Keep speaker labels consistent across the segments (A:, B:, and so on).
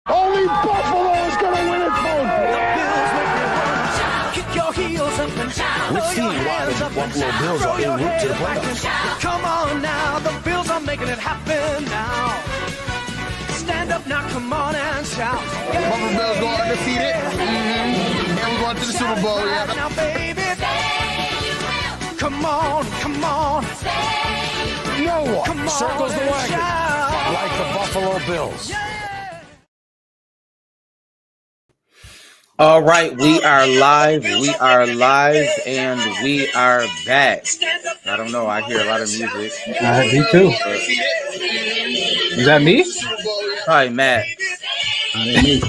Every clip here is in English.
A: Only Buffalo is going to win it, folks.
B: Kick your heels up and shout.
C: We've seen why the Buffalo Bills are en route to the playoffs.
B: Come on now, the Bills are making it happen now. Stand up now, come on and shout.
D: Buffalo Bills go undefeated. And we're going to the Super Bowl. Yeah.
B: Now, baby, come on, come on.
A: No one
B: Come on
C: Circles the
B: and
C: wagon
B: shout.
C: like the Buffalo Bills.
E: All right, we are live, and we are back. I don't know, I hear a lot of music.
F: Me too. Is that me?
E: Hi, Matt.
F: Me.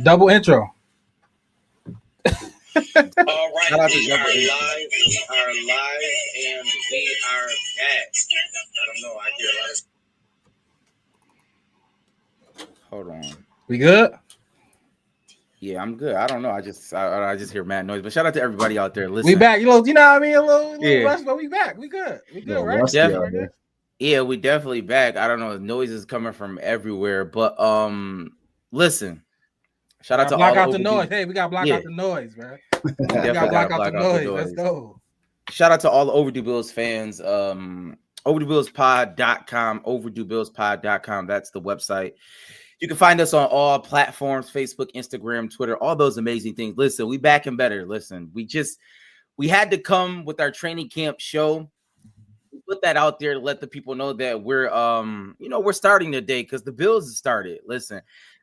F: Double intro.
E: All right, we are live, and we are back. I don't know, I hear a lot of... Hold on.
F: We good?
E: Yeah, I'm good. I don't know. I just hear mad noise. But shout out to everybody out there listening.
F: We back. You know what I mean? A little
E: Yeah.
F: rush, but we back. We good. We good, right?
E: Definitely. Yeah, we definitely back. I don't know. Noise is coming from everywhere. But listen. Shout out to
F: block
E: all
F: out the
E: OVD.
F: noise. Hey, we got to block out the noise, man. We got to
E: Definitely
F: block
E: gotta
F: out the
E: block
F: noise. Let's go.
E: Shout out to all the Overdue Bills fans. OverdueBillsPod.com, OverdueBillsPod.com. That's the website. You can find us on all platforms, Facebook, Instagram, Twitter, all those amazing things. Listen, we back and better. Listen, we had to come with our training camp show. We put that out there to let the people know that we're starting today because the Bills started. Listen,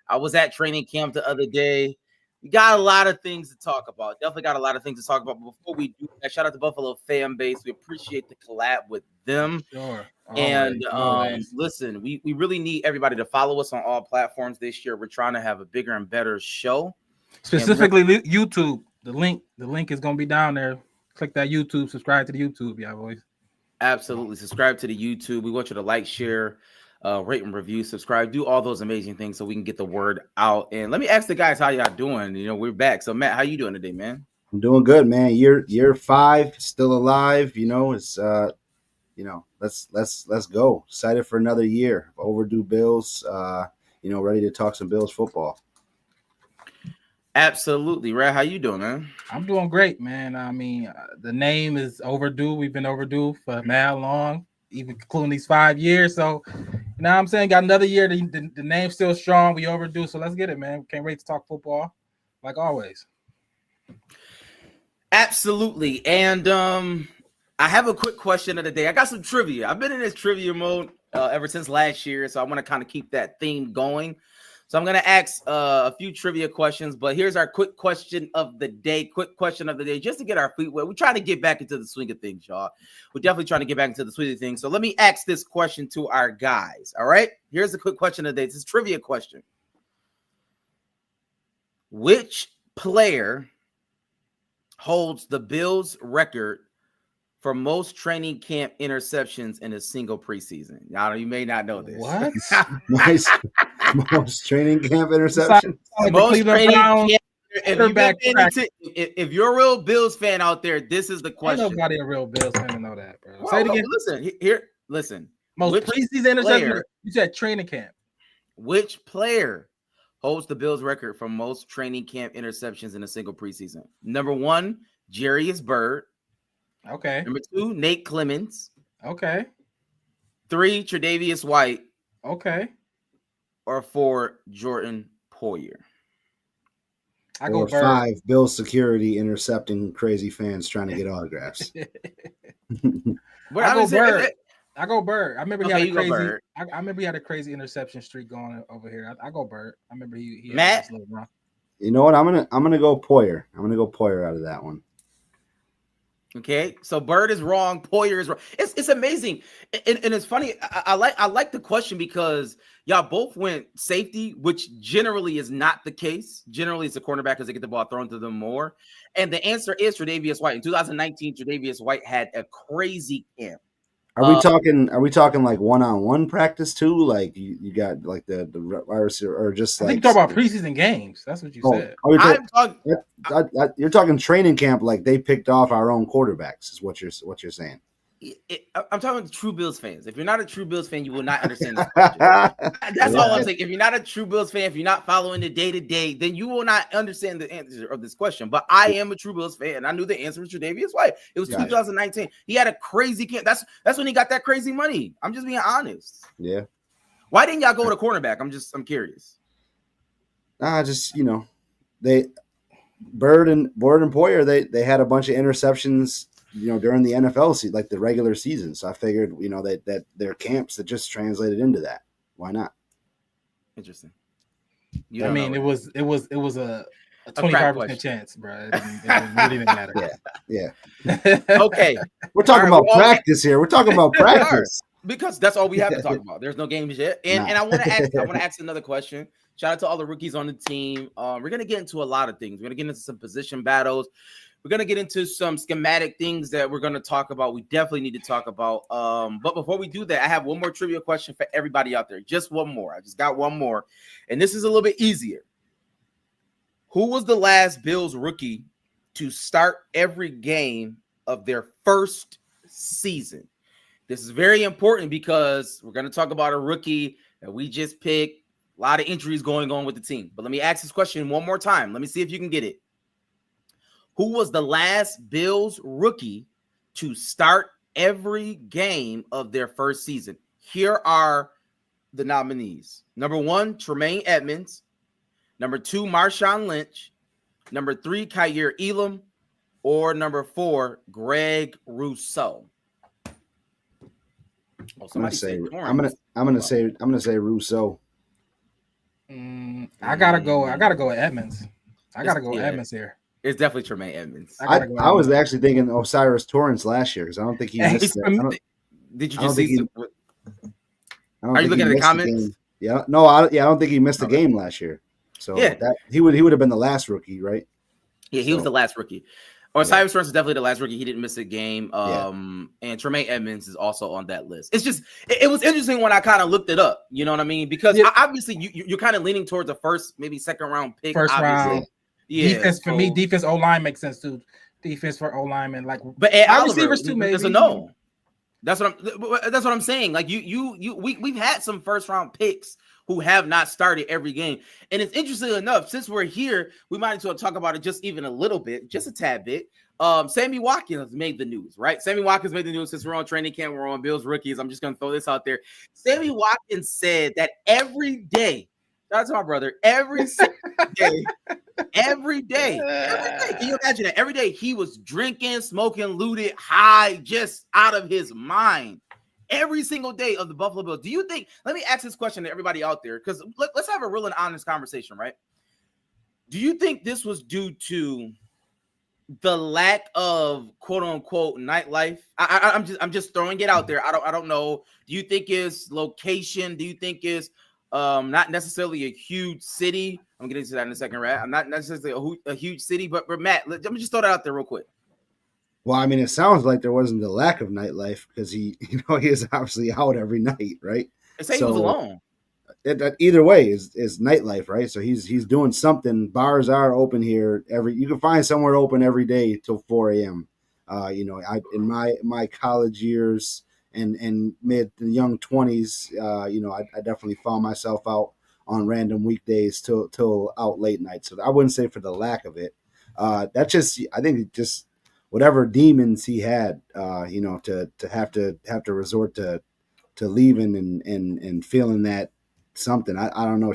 E: I was at training camp the other day. We got a lot of things to talk about. Definitely got a lot of things to talk about. But before we do that, shout out to Buffalo fan base. We appreciate the collab with them.
F: Sure.
E: Always. Listen, we really need everybody to follow us on all platforms this year. We're trying to have a bigger and better show.
F: Specifically YouTube. The link is gonna be down there. Click that YouTube, subscribe to the YouTube, y'all boys.
E: Absolutely. Subscribe to the YouTube. We want you to like, share, rate and review, subscribe, do all those amazing things so we can get the word out. And let me ask the guys how y'all doing. We're back. So Matt, how you doing today, man?
G: I'm doing good, man. Year 5, still alive. It's let's go. Excited for another year. Overdue Bills. Ready to talk some Bills football.
E: Absolutely, right? How you doing, man?
F: I'm doing great, man. I mean, the name is Overdue. We've been overdue for how long, even including these 5 years. So, you know what I'm saying? Got another year. The name's still strong. We overdue. So let's get it, man. Can't wait to talk football, like always.
E: Absolutely. And I have a quick question of the day. I got some trivia. I've been in this trivia mode ever since last year, so I want to kind of keep that theme going. So I'm going to ask a few trivia questions, but here's our quick question of the day. Just to get our feet wet. We're trying to get back into the swing of things, y'all. We're definitely trying to get back into the swing of things. So let me ask this question to our guys, all right? Here's the quick question of the day. This is a trivia question. Which player holds the Bills record for most training camp interceptions in a single preseason? Now, you may not know this.
F: What?
G: Most training camp interceptions.
E: Most training camp. If you're a real Bills fan out there, this is the question.
F: Ain't nobody a real Bills fan to know that, bro.
E: Well,
F: say it again.
E: Listen.
F: Most preseason interceptions. You said training camp.
E: Which player holds the Bills record for most training camp interceptions in a single preseason? Number 1, Jarius Byrd.
F: Okay.
E: Number 2, Nate Clemens.
F: Okay.
E: 3, Tre'Davious White.
F: Okay.
E: Or 4, Jordan Poyer.
F: I go
G: or
F: Bird.
G: 5, Bills security intercepting crazy fans trying to get autographs.
F: I go Bird. I go Bird. I remember he had a crazy.
E: Bird.
F: I remember he had a crazy interception streak going over here. I go Bird. I remember he
E: Matt?
F: had this little run.
G: You know what? I'm gonna go Poyer. I'm gonna go Poyer out of that one.
E: Okay, so Bird is wrong. Poyer is wrong. It's amazing, and it's funny. I like the question because y'all both went safety, which generally is not the case. Generally, it's a cornerback because they get the ball thrown to them more. And the answer is Tre'Davious White. In 2019, Tre'Davious White had a crazy camp.
G: Are we talking like one-on-one practice too? Like you got like the virus or just
F: I
G: like
F: think you talk about preseason games. That's what you said.
G: You're talking training camp like they picked off our own quarterbacks is what you're saying.
E: I'm talking to true Bills fans. If you're not a true Bills fan, you will not understand this question. That's all I'm saying. If you're not a true Bills fan, if you're not following the day-to-day, then you will not understand the answer of this question. But I am a true Bills fan, and I knew the answer was Tre'Davious White. It was 2019. He had a crazy camp. That's when he got that crazy money. I'm just being honest.
G: Yeah.
E: Why didn't y'all go with a cornerback? I'm curious.
G: Just they Bird and Poyer, they had a bunch of interceptions, during the NFL season, like the regular season. So I figured, that their camps that just translated into that. Why not?
E: Interesting.
F: I mean, it was a 25% chance, bro. It really didn't matter.
G: Yeah.
E: Okay.
G: We're talking about practice here. We're talking about practice.
E: Because that's all we have to talk about. There's no games yet. And I want to ask another question. Shout out to all the rookies on the team. We're going to get into a lot of things. We're going to get into some position battles. We're going to get into some schematic things that we're going to talk about. We definitely need to talk about. But before we do that, I have one more trivia question for everybody out there. Just one more. I just got one more. And this is a little bit easier. Who was the last Bills rookie to start every game of their first season? This is very important because we're going to talk about a rookie that we just picked. A lot of injuries going on with the team. But let me ask this question one more time. Let me see if you can get it. Who was the last Bills rookie to start every game of their first season? Here are the nominees. Number 1, Tremaine Edmonds. Number 2, Marshawn Lynch. Number 3, Kyer Elam. Or number 4, Greg Rousseau.
G: I'm gonna say Rousseau.
F: I gotta go with Edmonds. I gotta go with Edmonds here.
E: It's definitely Tremaine Edmonds.
G: I was actually thinking Osiris Torrance last year because I don't think he missed it.
E: Did you just see? Are you looking at the comments?
G: Yeah, no, I don't think he missed a game last year. So he would have been the last rookie, right?
E: Yeah, he was the last rookie. Osiris Torrance is definitely the last rookie. He didn't miss a game. And Tremaine Edmonds is also on that list. It's just it was interesting when I kind of looked it up. You know what I mean? Because obviously you're kind of leaning towards the first, maybe second round pick.
F: First
E: obviously.
F: round.
E: Yeah,
F: defense for me, defense O line makes sense too. Defense for O lineman, like,
E: but
F: receivers too, maybe.
E: It's a no. That's what I'm saying. Like we've had some first round picks who have not started every game, and it's interesting enough. Since we're here, we might as well talk about it just even a little bit, just a tad bit. Sammy Watkins made the news, right? Sammy Watkins made the news since we're on training camp. We're on Bills rookies. I'm just gonna throw this out there. Sammy Watkins said that every day. Shout out to my brother. Every day. Every day. Can you imagine that? Every day he was drinking, smoking, looted, high, just out of his mind. Every single day of the Buffalo Bills. Do you think, let me ask this question to everybody out there, because let's have a real and honest conversation, right? Do you think this was due to the lack of quote unquote nightlife? I'm just throwing it out there. I don't know. Do you think it's location? Do you think it's not necessarily a huge city? I'm getting to that in a second, right? I'm not necessarily a huge city, but Matt, let me just throw that out there real quick.
G: Well, I mean, it sounds like there wasn't a lack of nightlife because he is obviously out every night, right?
E: They say he was alone.
G: Either way is nightlife, right? So he's doing something. Bars are open here you can find somewhere open every day till 4 a.m. In my college years and mid and young 20s, I definitely found myself out on random weekdays till out late night. So I wouldn't say for the lack of it. That's just, I think just whatever demons he had, to have to resort to leaving and feeling that something. I don't know.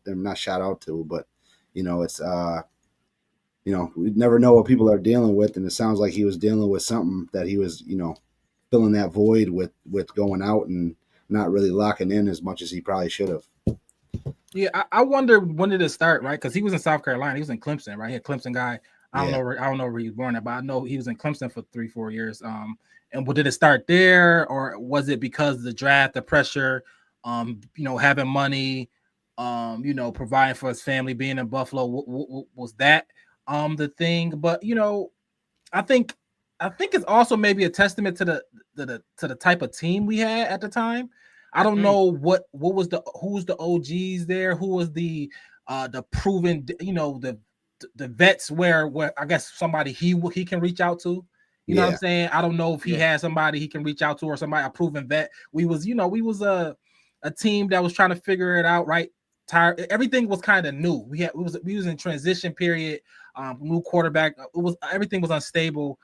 G: Not shout out to, but it's we never know what people are dealing with, and it sounds like he was dealing with something that he was filling that void with going out and not really locking in as much as he probably should have.
F: Yeah, I wonder when did it start, right? Because he was in South Carolina, he was in Clemson, right? He a Clemson guy. I don't know where he was born at, but I know he was in Clemson for 3-4 years. And did it start there, or was it because of the draft, the pressure, having money, providing for his family, being in Buffalo? Was that the thing? But I think it's also maybe a testament to the type of team we had at the time. I don't know who was the OGs there, who was the proven, the vets where I guess somebody he can reach out to You know what I'm saying? I don't know if he had somebody he can reach out to or somebody, a proven vet. We was a team that was trying to figure it out, right? Everything was kind of new. We was in transition period, new quarterback. Everything was unstable.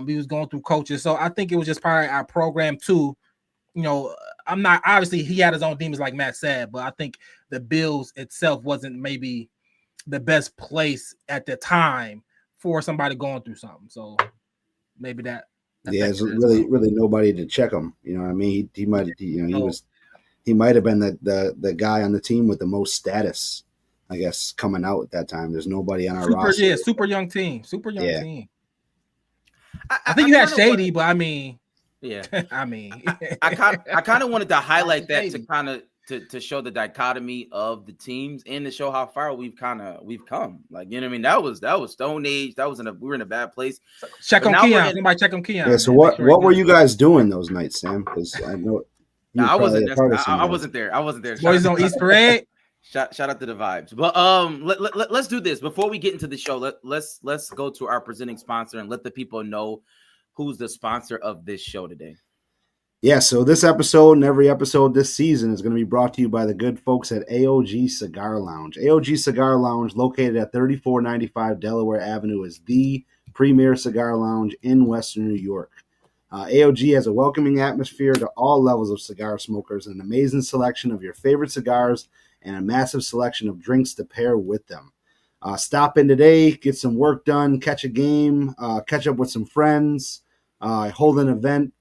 F: We was going through coaches. So I think it was just part of our program too. I'm not, obviously he had his own demons like Matt said, but I think the Bills itself wasn't maybe the best place at the time for somebody going through something. So maybe that.
G: It's really nobody to check him. You know what I mean? He might, he might have been the guy on the team with the most status, I guess, coming out at that time. There's nobody on our roster.
F: Yeah, super young team. I think you had Shady, but I mean, I mean,
E: I kind of wanted to highlight that to kind of to show the dichotomy of the teams and to show how far we've come. Like, you know what I mean? That was Stone Age. We were in a bad place.
F: Check on Keon. Somebody check on Keon.
G: Yeah. So what were you guys doing those nights, Sam? Because I know
E: I wasn't there. I wasn't there.
F: Boys on East Parade.
E: Shout out to the vibes. But let's do this before we get into the show. Let's go to our presenting sponsor and let the people know who's the sponsor of this show today.
G: Yeah, so this episode and every episode this season is going to be brought to you by the good folks at AOG Cigar Lounge. AOG Cigar Lounge, located at 3495 Delaware Avenue, is the premier cigar lounge in Western New York. AOG has a welcoming atmosphere to all levels of cigar smokers, an amazing selection of your favorite cigars, and a massive selection of drinks to pair with them. Stop in today, get some work done, catch a game, catch up with some friends, hold an event.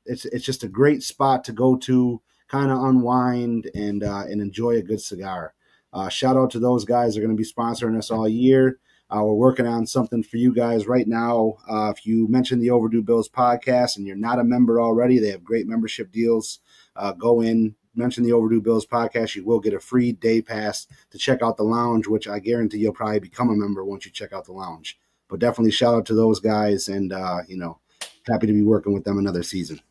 G: It's just a great spot to go to, kind of unwind and enjoy a good cigar. Shout out to those guys. They're going to be sponsoring us all year. We're working on something for you guys right now. If you mention the Overdue Bills podcast and you're not a member already, they have great membership deals. Go in, mention the Overdue Bills podcast. You will get a free day pass to check out the lounge, which I guarantee you'll probably become a member once you check out the lounge. But definitely shout out to those guys, and happy to be working with them another season.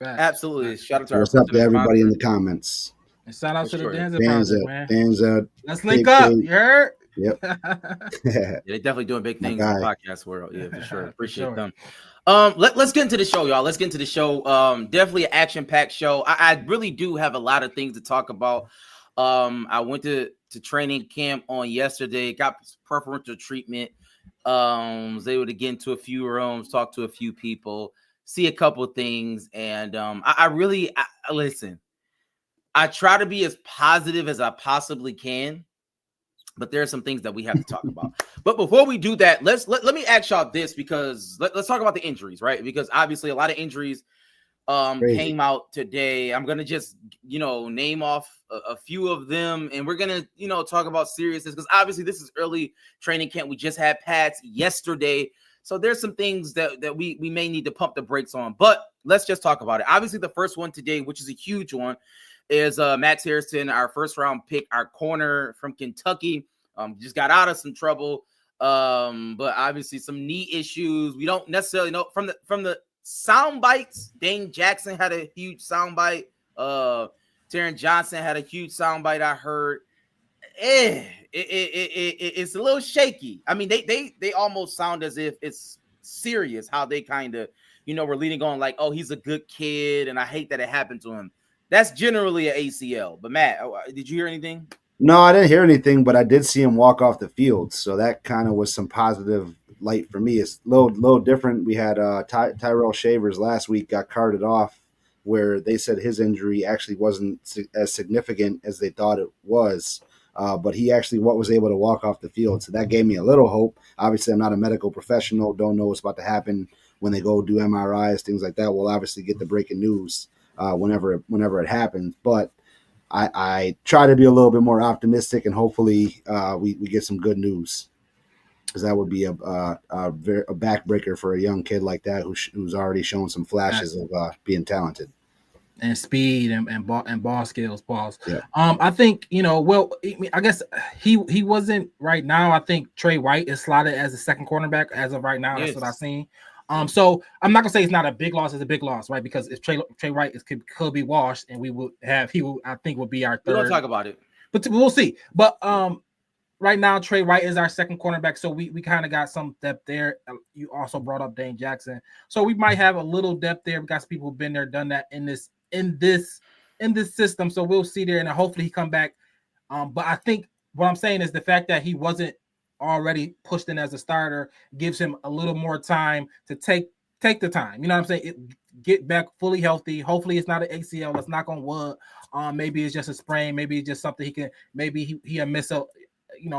E: Absolutely. Shout out to
G: what's up to everybody in the comments.
F: And shout out to the Danza project, man.
G: Danza.
F: Let's link up. You heard?
G: Yep.
E: They're definitely doing big things in the podcast world. Yeah, for sure. Appreciate them. Let's get into the show, y'all. Let's get into the show. Definitely an action-packed show. I really do have a lot of things to talk about. I went to training camp on yesterday, got preferential treatment. Was able to get into a few rooms, talk to a few people, see a couple things, and I listen. I try to be as positive as I possibly can, but there are some things that we have to talk about. But before we do that, let me ask y'all this, because let's talk about the injuries, right? Because obviously a lot of injuries came out today. I'm gonna just name off a few of them, and we're gonna talk about seriousness, because obviously this is early training camp. We just had Pats yesterday, so there's some things that we may need to pump the brakes on. But let's just talk about it. Obviously, the first one today, which is a huge one, is Max Harrison, our first round pick, our corner from Kentucky. Just got out of some trouble, but obviously some knee issues. We don't necessarily know from the sound bites. Dane Jackson had a huge sound bite. Taron Johnson had a huge sound bite. I heard. It's a little shaky. I mean, they almost sound as if it's serious. How they kind of were leading on like, oh, he's a good kid, and I hate that it happened to him. That's generally an ACL. But Matt, did you hear anything?
G: No, I didn't hear anything, but I did see him walk off the field, so that kind of was some positive light for me. It's a little different. We had Tyrell Shavers last week got carted off, where they said his injury actually wasn't as significant as they thought it was, but he actually was able to walk off the field, so that gave me a little hope. Obviously, I'm not a medical professional, don't know what's about to happen when they go do MRIs, things like that. We'll obviously get the breaking news whenever it happens, but I try to be a little bit more optimistic, and hopefully we get some good news, because that would be a backbreaker for a young kid like that who's already shown some flashes of being talented
F: and speed and ball skills. Balls.
G: Yeah.
F: I think I guess he wasn't right now. I think Trey White is slotted as a second cornerback as of right now. Yes. That's what I've seen. So I'm not gonna say it's not a big loss. It's a big loss, right? Because if Trey White could be washed, and I think would be our third.
E: We don't talk about it,
F: but we'll see. But right now Trey White is our second cornerback, so we kind of got some depth there. You also brought up Dane Jackson, so we might have a little depth there. We got some people who've been there, done that in this system. So we'll see there, and hopefully he come back. But I think what I'm saying is the fact that he wasn't already pushed in as a starter gives him a little more time to take the time. You know what I'm saying? Get back fully healthy. Hopefully it's not an ACL. Let's knock on wood. Maybe it's just a sprain. Maybe it's just something he can. Maybe he'll miss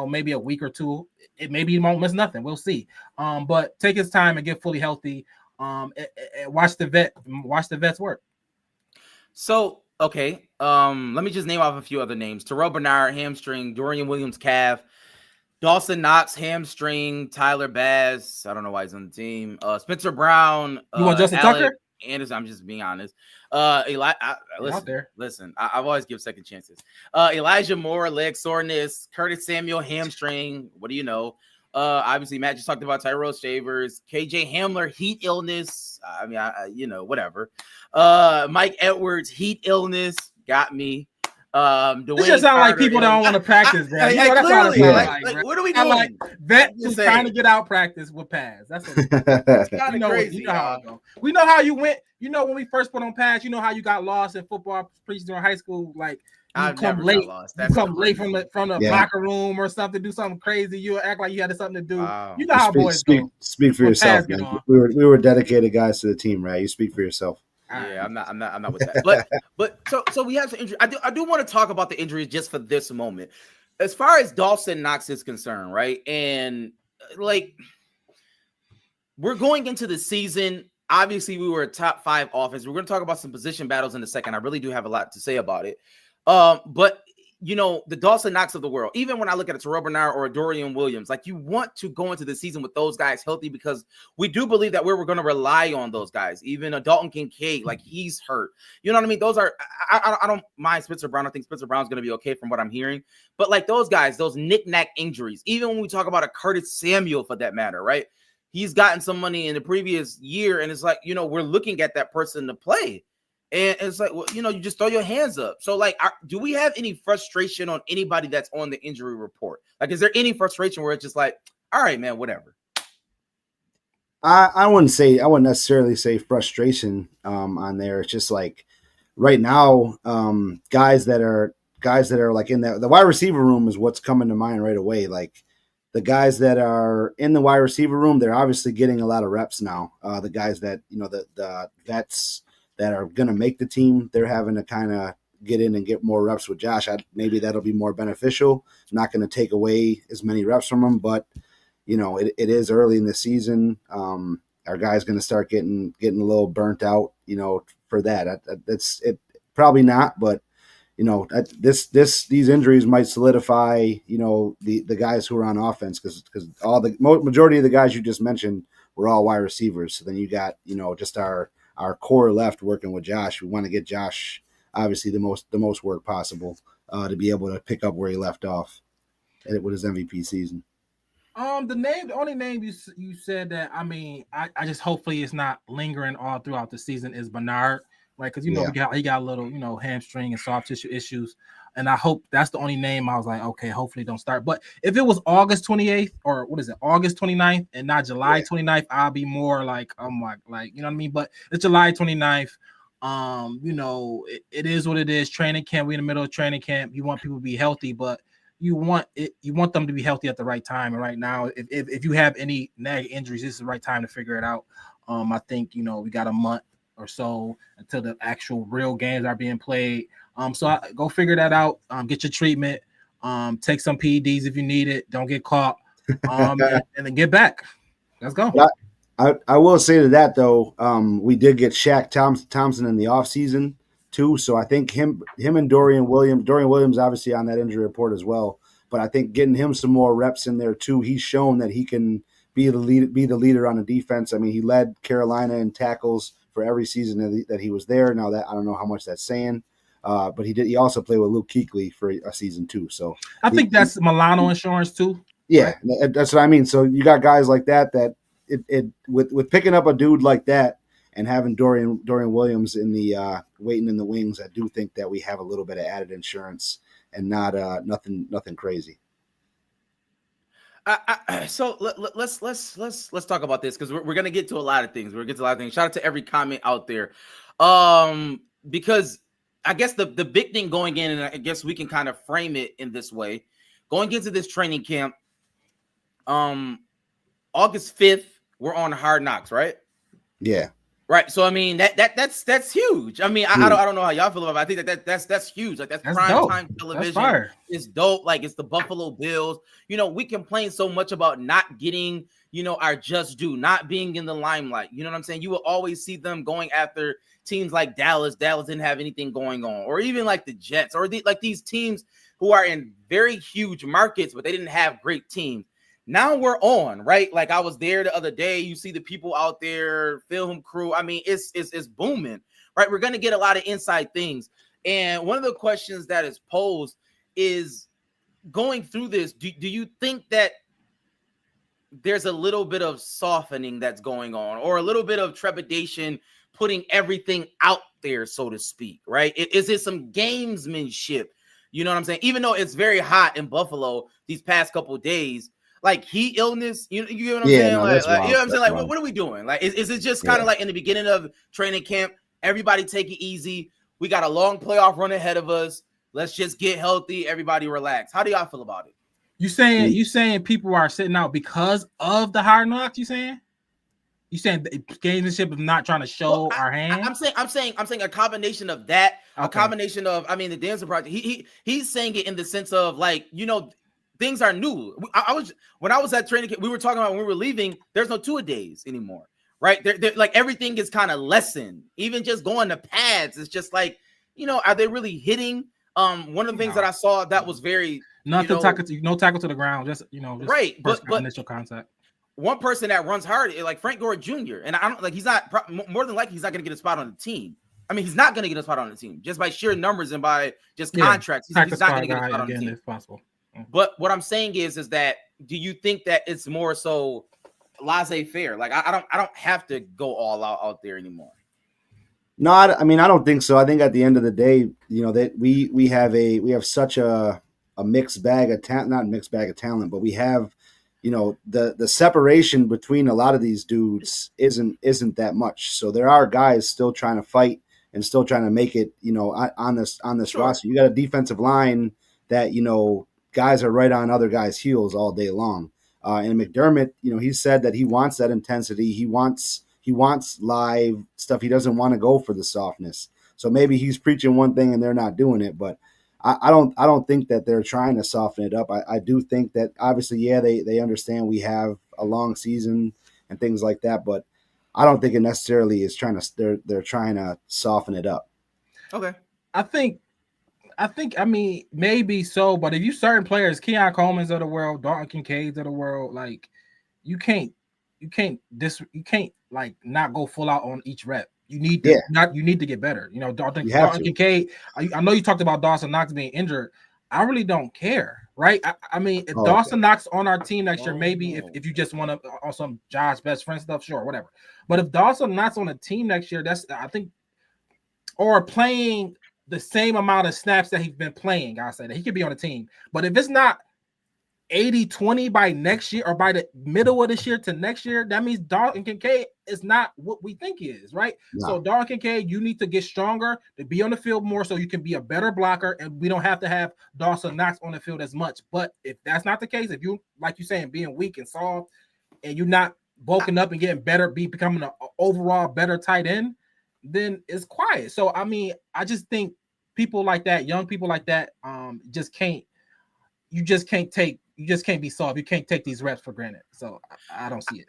F: maybe a week or two. Maybe he won't miss nothing. We'll see. But take his time and get fully healthy. And watch the vets work.
E: So okay, let me just name off a few other names: Terrell Bernard, hamstring; Dorian Williams, calf; Dawson Knox, hamstring; Tyler Bass, I don't know why he's on the team; Spencer Brown.
F: You want Justin Tucker?
E: Anderson, I'm just being honest. Listen, I always give second chances. Elijah Moore, leg soreness; Curtis Samuel, hamstring. What do you know? Obviously, Matt just talked about Tyrell Shavers; KJ Hamler, heat illness. I mean, whatever. Mike Edwards, heat illness, got me.
F: This just sound like people don't want to practice, bro.
E: Clearly, what are we doing?
F: Like vet who's trying to get out practice with pads. That's what it's kind of crazy. You know how it go. We know how you went. You know when we first put on pads. You know how you got lost in football preseason during high school. Like you come late. You come late from the locker room or something. Do something crazy. You act like you had something to do. Wow. You know how boys go.
G: Speak for yourself, man. We were dedicated guys to the team, right? You speak for yourself.
E: Yeah, I'm not with that. But so we have some injury. I do want to talk about the injuries just for this moment. As far as Dawson Knox is concerned, right? And like we're going into the season. Obviously, we were a top 5 offense. We're going to talk about some position battles in a second. I really do have a lot to say about it. But the Dawson Knox of the world, even when I look at a Terrell Bernard or a Dorian Williams, like you want to go into the season with those guys healthy because we do believe that we're going to rely on those guys. Even a Dalton Kincaid, like he's hurt. You know what I mean? Those are, I don't mind Spencer Brown. I think Spencer Brown's going to be okay from what I'm hearing. But like those guys, those knick-knack injuries, even when we talk about a Curtis Samuel for that matter, right? He's gotten some money in the previous year. And it's like, we're looking at that person to play. And it's like, well, you just throw your hands up. So, like, do we have any frustration on anybody that's on the injury report? Like, is there any frustration where it's just like, all right, man, whatever?
G: I wouldn't necessarily say frustration on there. It's just like right now, guys that are like in the wide receiver room is what's coming to mind right away. Like the guys that are in the wide receiver room, they're obviously getting a lot of reps now. The guys that the vets that are going to make the team, they're having to kind of get in and get more reps with Josh. Maybe that'll be more beneficial. I'm not going to take away as many reps from him, but it is early in the season. Our guy's going to start getting a little burnt out, for that. That's it. Probably not, but these injuries might solidify, the guys who are on offense because all the majority of the guys you just mentioned were all wide receivers. So then you got, just our core left working with Josh. We want to get Josh obviously the most work possible to be able to pick up where he left off with his MVP season.
F: The only name you said that I just hopefully it's not lingering all throughout the season is Bernard, right? Because he got a little hamstring and soft tissue issues, and I hope that's the only name I was like, okay, hopefully don't start. But if it was August 28th or August 29th and not July 29th, I'll be more like like you know what I mean. But it's July 29th. It is what it is. Training camp. We in the middle of training camp. You want people to be healthy, but you want them to be healthy at the right time. And right now, if you have any nagging injuries, this is the right time to figure it out. I think we got a month or so until the actual real games are being played. So go figure that out. Get your treatment. Take some PEDs if you need it. Don't get caught. And then get back. Let's go.
G: I will say to that though, we did get Shaq Thompson in the offseason too. So I think him and Dorian Williams obviously on that injury report as well. But I think getting him some more reps in there too. He's shown that he can be the leader on the defense. I mean, he led Carolina in tackles for every season that he was there. Now that I don't know how much that's saying, but he did. He also played with Luke Kuechly for a season too. So
F: I think that's Milano insurance too.
G: Yeah, right? That's what I mean. So you got guys like that with picking up a dude like that and having Dorian Williams in the waiting in the wings. I do think that we have a little bit of added insurance and not nothing crazy.
E: So let's talk about this, because we're gonna get to a lot of things. We're gonna get to a lot of things. Shout out to every comment out there, because I guess the big thing going in, and I guess we can kind of frame it in this way, going into this training camp. August 5th, we're on Hard Knocks, right?
G: Yeah.
E: Right. So I mean that's huge. I mean, I don't know how y'all feel about it. I think that's huge. Like that's prime
F: dope.
E: time television. It's dope. Like it's the Buffalo Bills. You know, we complain so much about not getting, our just due, not being in the limelight. You know what I'm saying? You will always see them going after teams like Dallas. Dallas didn't have anything going on, or even like the Jets, or like these teams who are in very huge markets, but they didn't have great teams. Now we're on, right? Like I was there the other day. You see the people out there, film crew. I mean, it's booming, right? We're going to get a lot of inside things. And one of the questions that is posed is, going through this, do you think that there's a little bit of softening that's going on, or a little bit of trepidation, putting everything out there, so to speak, right? Is it some gamesmanship? You know what I'm saying? Even though it's very hot in Buffalo these past couple of days, like heat illness, you know what I'm saying?
G: No,
E: like,
G: you know
E: what I'm saying? Like, what are we doing? Like, is it just kind of like in the beginning of training camp, everybody take it easy? We got a long playoff run ahead of us. Let's just get healthy. Everybody relax. How do y'all feel about it?
F: You saying people are sitting out because of the Hard Knocks? You saying the gamesmanship of not trying to show our hand?
E: I'm saying a combination of that, a combination of, I mean, the Dancer Project. He's saying it in the sense of, like, things are new. When I was at training camp, we were talking about when we were leaving, there's no two-a-days anymore, right? They're like everything is kind of lessened. Even just going to pads, it's just like, are they really hitting? One of the things that I saw that was very no tackle
F: to the ground, just
E: right, but
F: initial contact.
E: One person that runs hard, like Frank Gore Jr., and I don't like, he's not, more than likely he's not going to get a spot on the team. I mean, he's not going to get a spot on the team just by sheer numbers and by just contracts. He's not going to get a spot on the team
F: if possible.
E: But what I'm saying is that, do you think that it's more so laissez-faire? Like I don't have to go all out there anymore.
G: No, I mean, I don't think so. I think at the end of the day, that we have such a mixed bag of talent, not mixed bag of talent, but we have, the separation between a lot of these dudes isn't that much. So there are guys still trying to fight and still trying to make it, on this roster. You got a defensive line that, guys are right on other guys' heels all day long. And McDermott, he said that he wants that intensity. He wants live stuff. He doesn't want to go for the softness. So maybe he's preaching one thing and they're not doing it. But I don't think that they're trying to soften it up. I do think that obviously, they understand we have a long season and things like that. But I don't think it necessarily is they're trying to soften it up.
E: Okay.
F: I mean, maybe so, but if you certain players, Keon Coleman's of the world, Dalton Kincaid's of the world, like you can't like not go full out on each rep. You need to get better. Dalton Kincaid. I know you talked about Dawson Knox being injured. I really don't care, right? I mean, if Dawson Knox on our team next year, maybe if you just want to on some Josh best friend stuff, sure, whatever. But if Dawson Knox on the team next year, or playing the same amount of snaps that he's been playing, I say that he could be on the team. But if it's not 80-20 by next year or by the middle of this year to next year, that means Dalton Kincaid is not what we think he is, right? No. So Dalton Kincaid, you need to get stronger to be on the field more so you can be a better blocker, and we don't have to have Dawson Knox on the field as much. But if that's not the case, if you, like you're saying, being weak and soft, and you're not bulking up and getting better, becoming an overall better tight end, then it's quiet. So, I mean, I just think people like that, young people like that, you just can't be soft. You can't take these reps for granted. So I don't see it.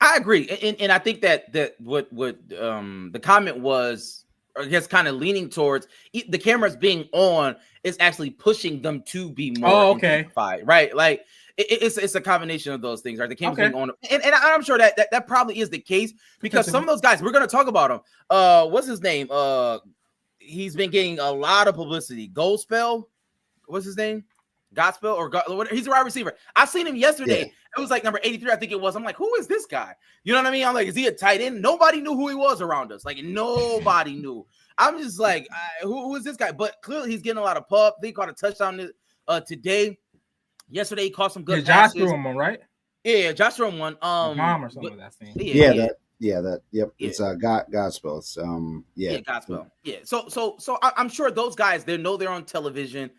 E: I agree. And I think that what the comment was, or I guess kind of leaning towards, the cameras being on is actually pushing them to be more intensified, right? Like it's a combination of those things, right? The cameras being on, and I'm sure that probably is the case, because some of those guys, we're going to talk about them. What's his name? He's been getting a lot of publicity. Goldspell, what's his name? Godspell or God, he's a wide receiver. I seen him yesterday. Yeah. It was like number 83, I think it was. I'm like, who is this guy? You know what I mean? I'm like, is he a tight end? Nobody knew who he was around us. Like, nobody knew. I'm just like, who is this guy? But clearly he's getting a lot of pub. They caught a touchdown today. Yesterday he caught some good
F: Josh
E: passes.
F: threw him one, right?
E: Yeah, Josh threw him one.
F: Bomb or something like that.
G: Yep.
E: Yeah.
G: It's Godspell.
E: Yeah, Godspell. Yeah. So I'm sure those guys, they know they're on television.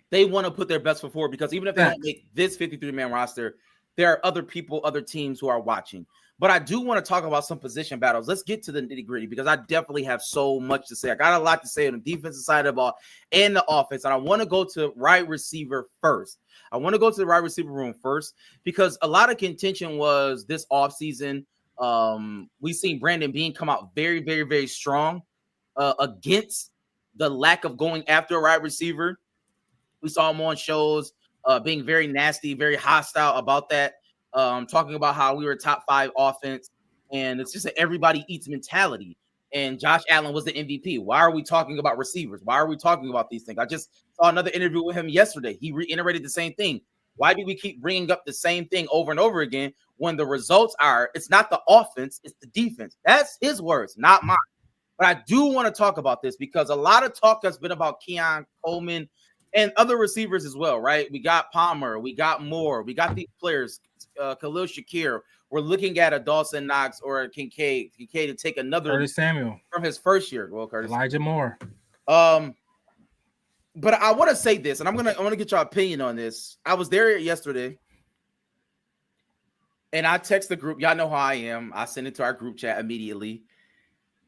E: They want to put their best foot forward because even if they don't make this 53-man roster, there are other people, other teams who are watching. But I do want to talk about some position battles. Let's get to the nitty-gritty because I definitely have so much to say. I got a lot to say on the defensive side of the ball and the offense. And I want to go to wide receiver first. I want to go to the wide receiver room first because a lot of contention was this offseason. We've seen Brandon Beane come out very, very, very strong against the lack of going after a wide receiver. We saw him on shows being very nasty, very hostile about that. Talking about how we were a top 5 offense, and it's just an everybody eats mentality. And Josh Allen was the MVP. Why are we talking about receivers? Why are we talking about these things? I just saw another interview with him yesterday. He reiterated the same thing. Why do we keep bringing up the same thing over and over again when the results are it's not the offense, it's the defense? That's his words, not mine. But I do want to talk about this because a lot of talk has been about Keon Coleman and other receivers as well, right? We got Palmer, we got Moore, we got these players, Khalil Shakir. We're looking at a Dawson Knox or a Kincaid to take another
F: Curtis Samuel
E: from his first year. Well, Curtis
F: Elijah Moore.
E: But I want to say this, and I want to get your opinion on this. I was there yesterday, and I text the group. Y'all know how I am. I sent it to our group chat immediately,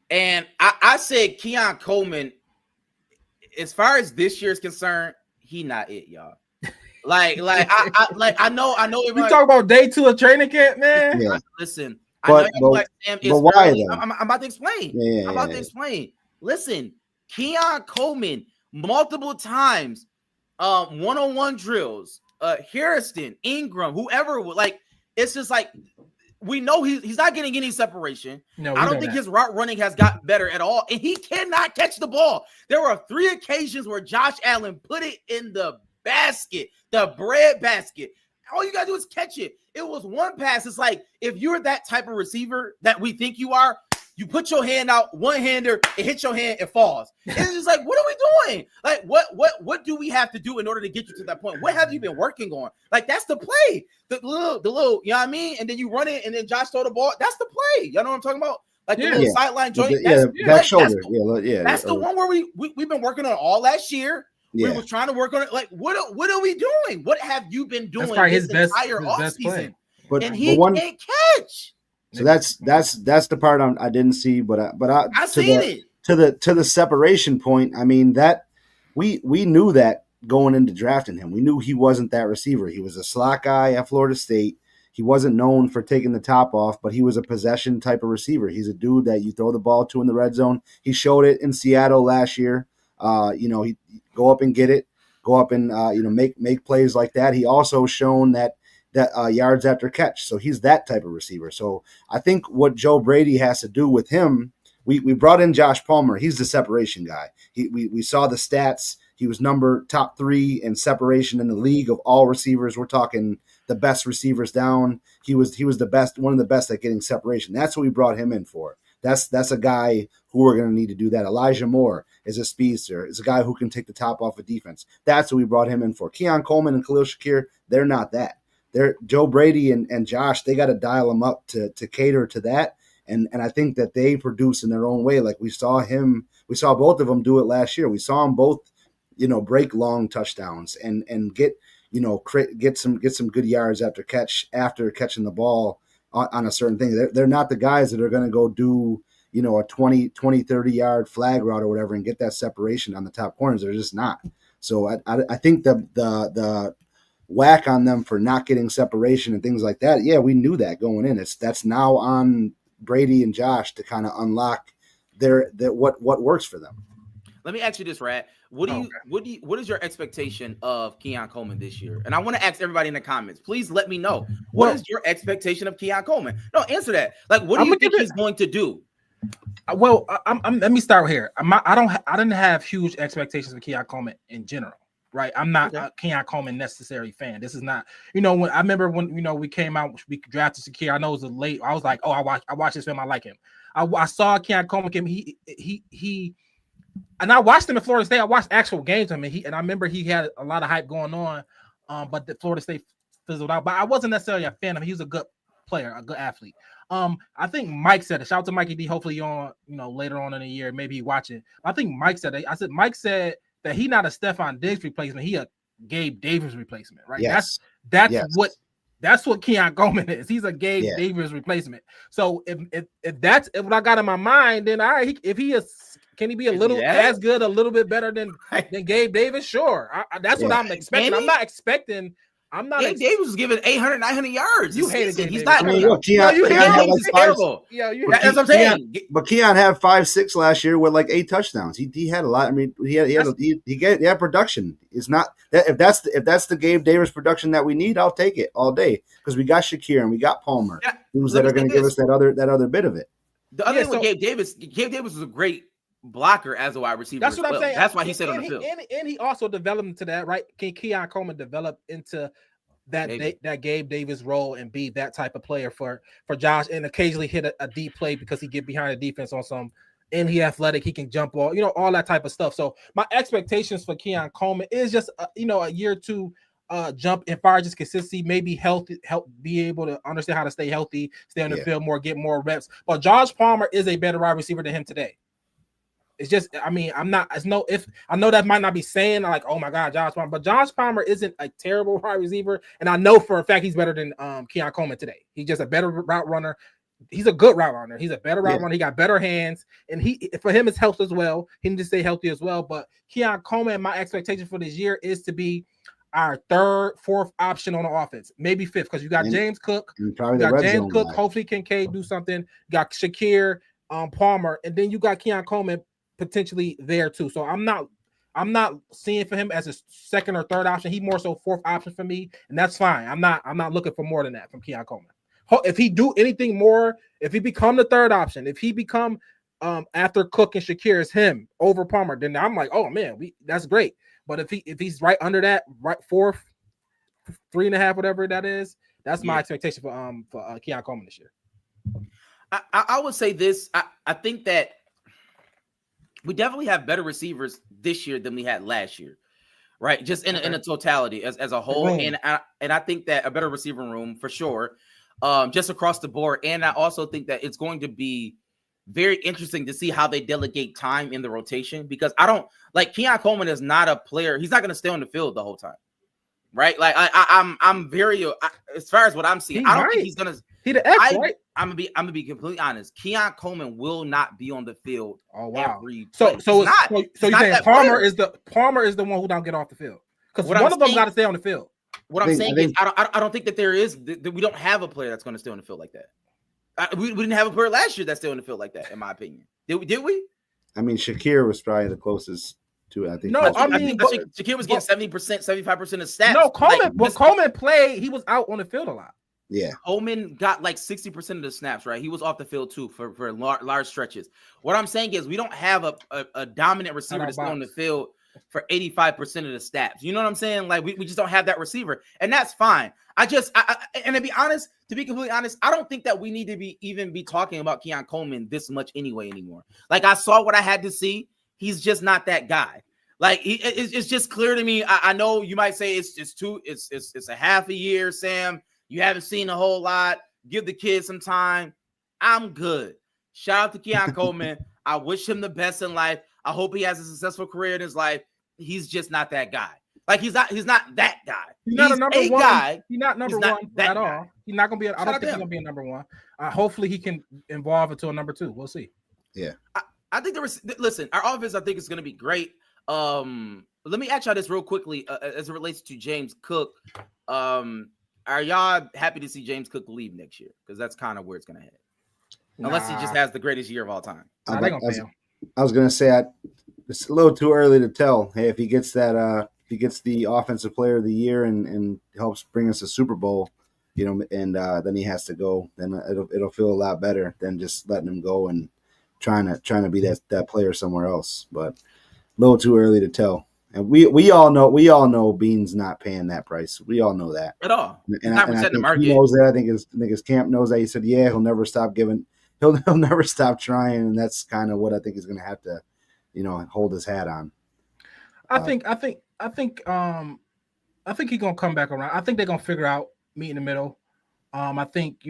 E: and I said Keon Coleman. As far as this year is concerned, he not it, y'all. I know.
F: You talk about day 2 of training camp, man.
E: Yeah. Listen, I know Sam is
G: why
E: early.
G: though?
E: I'm about to explain. I'm about to explain. Listen, Keon Coleman multiple times, one-on-one drills, Harrison, Ingram, whoever would it's just like we know he's not getting any separation. No, I don't think his route running has gotten better at all, and he cannot catch the ball. There were 3 occasions where Josh Allen put it in the basket, the bread basket. All you gotta do is catch it. It was one pass. It's like if you're that type of receiver that we think you are, you put your hand out, one-hander, it hits your hand, it falls. And it's just like, what are we doing? Like, what do we have to do in order to get you to that point? What have you been working on? Like, that's the play. The little, you know what I mean? And then you run it, and then Josh throw the ball. That's the play. You know what I'm talking about? Like the little sideline joint.
G: Back shoulder.
E: That's the one where we've been working on all last year. We were trying to work on it. Like, what are we doing? What have you been doing this entire offseason? And he can't catch.
G: So that's the part I didn't see, but I seen it to the separation point. I mean that we knew that going into drafting him, we knew he wasn't that receiver. He was a slot guy at Florida State. He wasn't known for taking the top off, but he was a possession type of receiver. He's a dude that you throw the ball to in the red zone. He showed it in Seattle last year. He go up and get it, go up and make plays like that. He also shown that yards after catch. So he's that type of receiver. So I think what Joe Brady has to do with him, we brought in Josh Palmer. He's the separation guy. We saw the stats. He was top 3 in separation in the league of all receivers. We're talking the best receivers down. He was the best, one of the best at getting separation. That's what we brought him in for. That's a guy who we're going to need to do that. Elijah Moore is a speedster. Is a guy who can take the top off of defense. That's what we brought him in for. Keon Coleman and Khalil Shakir, they're not that. They're Joe Brady and Josh. They got to dial them up to cater to that, and I think that they produce in their own way. Like we saw both of them do it last year. We saw them both, break long touchdowns and get some good yards after catching the ball on a certain thing. They're not the guys that are going to go do a 20, 30 yard flag route or whatever and get that separation on the top corners. They're just not. So I think the whack on them for not getting separation and things like that. Yeah, we knew that going in. That's now on Brady and Josh to kind of unlock what works for them.
E: Let me ask you this, Rad. What is your expectation of Keon Coleman this year? And I want to ask everybody in the comments, please let me know. What is your expectation of Keon Coleman? No, answer that. Like, what do you think he's going to do?
F: Well, let me start here. I didn't have huge expectations for Keon Coleman in general. Right, I'm not a Keon Coleman necessary fan. This is not, when I remember when we came out, we drafted Shakir. I know it was late. I was like, I watched this film. I like him. I saw Keon Coleman. He and I watched him in Florida State. I watched actual games of him, and I remember he had a lot of hype going on but the Florida State fizzled out. But I wasn't necessarily a fan of him. He was a good player, a good athlete. I think Mike said it. Shout out to Mikey D. Hopefully you on, later on in the year, maybe he watching. I think Mike said it. Mike said that he not a Stephon Diggs replacement. He a Gabe Davis replacement, right?
G: Yes.
F: That's what Keon Coleman is. He's a Gabe Davis replacement. So if that's what I got in my mind, then all right, if he is, can he be a little as good, a little bit better than Gabe Davis? Sure. That's what I'm expecting. I'm not expecting. Gabe
E: Davis was giving 800, 900 yards.
F: You hated Gabe
E: He's
F: Davis.
E: not.
G: He's
E: terrible. That's what I'm saying.
G: But Keon had 5-6 last year with like 8 touchdowns. He had a lot. I mean, he had production. It's not that if that's the Gabe Davis production that we need, I'll take it all day because we got Shakir and we got Palmer, teams that are going to give us that other bit of it.
E: The other thing with Gabe Davis was a great blocker as a wide receiver.
F: That's what I'm saying.
E: That's why he said on the field.
F: And he also developed into that, right? Can Keon Coleman develop into that Gabe Davis role and be that type of player for Josh and occasionally hit a deep play because he get behind the defense on some, and he athletic, he can jump ball, all that type of stuff. So my expectations for Keon Coleman is just a year or two jump in far just consistency, maybe help be able to understand how to stay healthy, stay on the field more, get more reps. But Josh Palmer is a better wide receiver than him today. It's just, I know that might not be saying like, oh my God, Josh Palmer, but Josh Palmer isn't a terrible wide receiver. And I know for a fact he's better than Keon Coleman today. He's just a better route runner. He's a good route runner. He's a better route runner. He got better hands. And for him, it's health as well. He needs to stay healthy as well. But Keon Coleman, my expectation for this year is to be our third, fourth option on the offense, maybe fifth, because you got James Cook. Hopefully Kincaid do something. You got Shakir, Palmer, and then you got Keon Coleman potentially there too. So I'm not seeing for him as a second or third option. He more so fourth option for me, and that's fine. I'm not looking for more than that from Keon Coleman. If he do anything more, if he become the third option, if he become after Cook and Shakir is him over Palmer, then I'm like, oh man, that's great. But if he's right under that, right fourth, 3.5, whatever that is, that's my expectation for Keon Coleman this year.
E: I would say this. I think that we definitely have better receivers this year than we had last year, right? Just in a totality as a whole. And I think that a better receiver room for sure, just across the board. And I also think that it's going to be very interesting to see how they delegate time in the rotation, because I don't like Keon Coleman is not a player. He's not going to stay on the field the whole time, right? Like I'm very as far as what I'm seeing, I don't think he's going to.
F: He the X, right?
E: I'm gonna be completely honest. Keon Coleman will not be on the field.
F: Oh wow!
E: Every
F: so you're saying Palmer
E: player.
F: is the one who don't get off the field, because one of them got to stay on the field.
E: What I'm saying is I don't think that there is that we don't have a player that's going to stay on the field like that. We didn't have a player last year that stayed on the field like that, in my opinion. Did we?
G: I mean, Shakir was probably the closest to it. I think.
E: No, I think Shakir was getting 70%, 75% of snaps.
F: No, Coleman played. He was out on the field a lot.
G: Yeah,
E: Coleman got like 60% of the snaps, right? He was off the field too for large stretches. What I'm saying is we don't have a dominant receiver to stay on the field for 85% of the snaps. You know what I'm saying? Like we just don't have that receiver, and that's fine. And to be honest, to be completely honest, I don't think that we need to be talking about Keon Coleman this much anymore. Like I saw what I had to see. He's just not that guy. Like it's just clear to me. I know you might say it's a half a year, Sam. You haven't seen a whole lot. Give the kid some time. I'm good. Shout out to Keon Coleman. I wish him the best in life. I hope he has a successful career in his life. He's just not that guy. Like he's not that guy.
F: He's not a number one guy. He's not number one at all.
E: Guy.
F: He's not gonna be. I don't think he's gonna be a number one. Hopefully he can evolve into a number two. We'll see.
G: Yeah.
E: I think listen, our offense I think is gonna be great. Let me ask y'all this real quickly as it relates to James Cook. Are y'all happy to see James Cook leave next year? Because that's kind of where it's going to head. Unless he just has the greatest year of all time.
G: I was going to say it's a little too early to tell. Hey, if he gets the offensive player of the year and helps bring us a Super Bowl, and then he has to go, then it'll feel a lot better than just letting him go and trying to be that player somewhere else. But a little too early to tell. And we all know Bean's not paying that price. We all know that
E: at all.
G: And I think he knows that. I think his camp knows that. He said, "Yeah, he'll never stop giving. He'll never stop trying." And that's kind of what I think he's going to have to, hold his hat on.
F: I think I think he's gonna come back around. I think they're gonna figure out meet in the middle. I think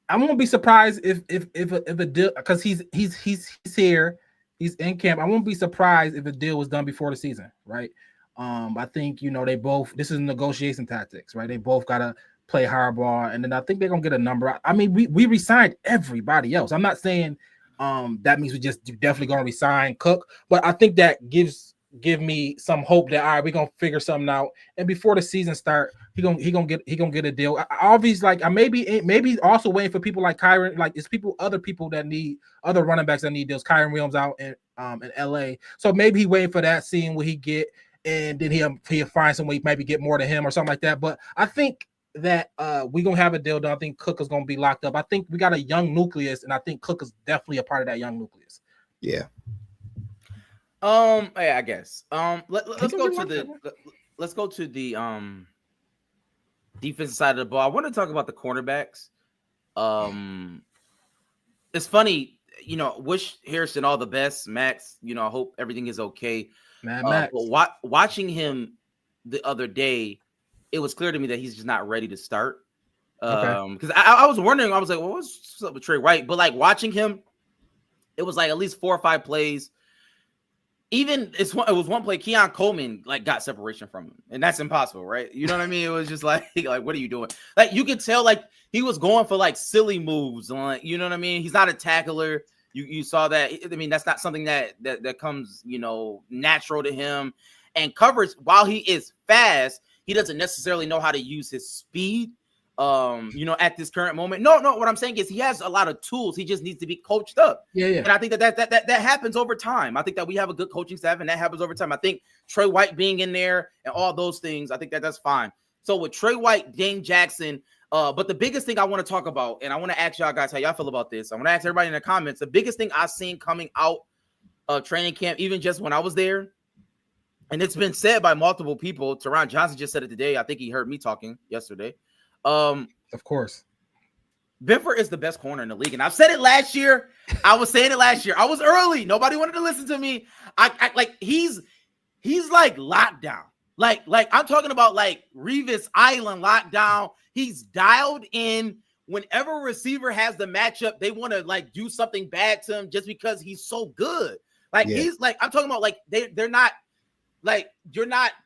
F: I won't be surprised if a deal, because he's here, he's in camp. I won't be surprised if a deal was done before the season, right? I think they both. This is negotiation tactics, right? They both gotta play hardball, and then I think they're gonna get a number. I mean, we resigned everybody else. I'm not saying that means you definitely gonna resign Cook, but I think that give me some hope that all right, we're gonna figure something out, and before the season start, he gonna get a deal. Obviously, like I maybe also waiting for people like Kyron, like it's other people that need other running backs that need deals. Kyron Williams out in LA, so maybe he waiting for that, seeing what he get, and then he'll find some way he maybe get more to him or something like that. But I think that we're gonna have a deal done. I think Cook is gonna be locked up. I think we got a young nucleus, and I think Cook is definitely a part of that young nucleus.
G: Yeah.
E: Yeah, I guess. Let's go to the defensive side of the ball. I want to talk about the cornerbacks. It's funny, wish Harrison all the best, Max. I hope everything is okay.
F: Max.
E: But watching him the other day, it was clear to me that he's just not ready to start. Because I was wondering, I was like, well, what's up with Trey White? But like watching him, it was like at least 4 or 5 plays. Even it was one play, Keon Coleman like got separation from him, and that's impossible, right? You know what I mean? It was just like what are you doing? Like you could tell, like he was going for like silly moves, like you know what I mean? He's not a tackler. You saw that. I mean, that's not something that comes natural to him. And coverage, while he is fast, he doesn't necessarily know how to use his speed. At this current moment. No, what I'm saying is he has a lot of tools. He just needs to be coached up.
F: Yeah.
E: And I think that happens over time. I think that we have a good coaching staff, and that happens over time. I think Trey White being in there and all those things, I think that's fine. So with Trey White, Dane Jackson, but the biggest thing I want to talk about, and I want to ask y'all guys how y'all feel about this. I want to ask everybody in the comments. The biggest thing I've seen coming out of training camp, even just when I was there, and it's been said by multiple people. Teron Johnson just said it today. I think he heard me talking yesterday.
F: Of course,
E: Benford is the best corner in the league, and I've said it last year. I was saying it last year. I was early. Nobody wanted to listen to me. I like he's like lockdown. Like I'm talking about like Revis Island lockdown. He's dialed in. Whenever a receiver has the matchup, they want to like do something bad to him just because he's so good. Like he's like I'm talking about like they're not. Like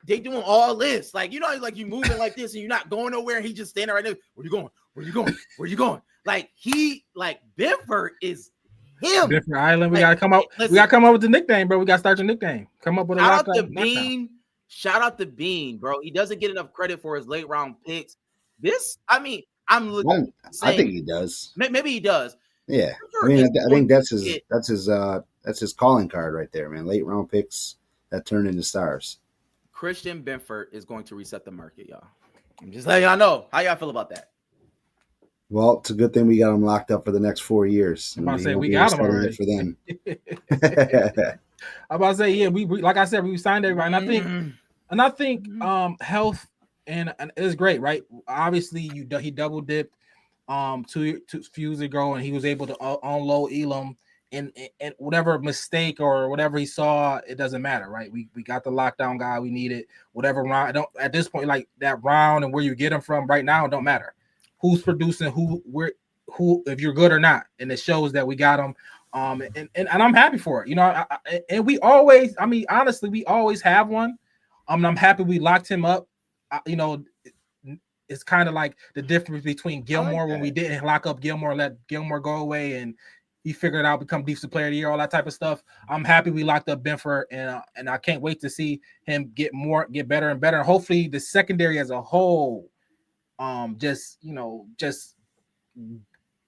E: they doing all this. Like, like you moving like this and you're not going nowhere. And he just standing right there. Where you going? Where you going? Where you going? Like Benford is him.
F: Different Island. We gotta come up. Listen, we gotta come up with the nickname, bro. We gotta start your nickname. Come up with a
E: shout out to Bean. Shout out to Bean, bro. He doesn't get enough credit for his late round picks. I
G: think he does.
E: Maybe he does.
G: Yeah. I mean, I think that's his calling card right there, man. Late round picks that turn into stars.
E: Christian Benford is going to reset the market, y'all. I'm just letting y'all know. How y'all feel about that?
G: Well, it's a good thing we got him locked up for the next 4 years.
F: I'm about to say we got him already
G: for them.
F: I'm about to say, yeah, we like I said, we signed everybody, and I think health and is great, right? Obviously, he double dipped 2 years ago, and he was able to unload Elam. And whatever mistake or whatever he saw, it doesn't matter, right? We got the lockdown guy we needed. Whatever round, at this point, like that round and where you get him from right now, it don't matter. Who's producing, who if you're good or not, and it shows that we got him. And I'm happy for it. And we always, I mean, honestly, we always have one. I'm happy we locked him up. It's kind of like the difference between Gilmore when we didn't lock up Gilmore, let Gilmore go away, and he figured it out, become defensive player of the year, all that type of stuff. I'm happy we locked up Benford, and I can't wait to see him get better and better. Hopefully, the secondary as a whole, just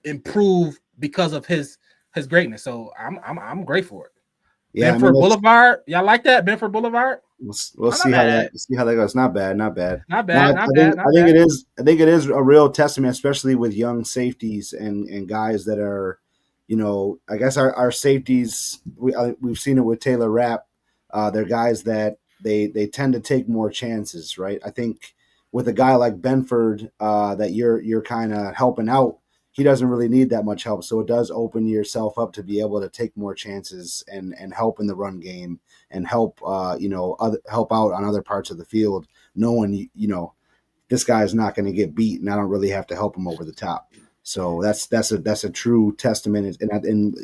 F: improve because of his greatness. So I'm great for it. Yeah, Benford Boulevard, y'all like that? Benford Boulevard.
G: We'll see how that goes. Not bad.
F: I
G: think it is a real testament, especially with young safeties and guys that are. I guess our safeties, we've seen it with Taylor Rapp. They're guys that they tend to take more chances, right? I think with a guy like Benford that you're kind of helping out, he doesn't really need that much help. So it does open yourself up to be able to take more chances and help in the run game and help help out on other parts of the field, knowing this guy's not going to get beat and I don't really have to help him over the top. So that's a true testament, and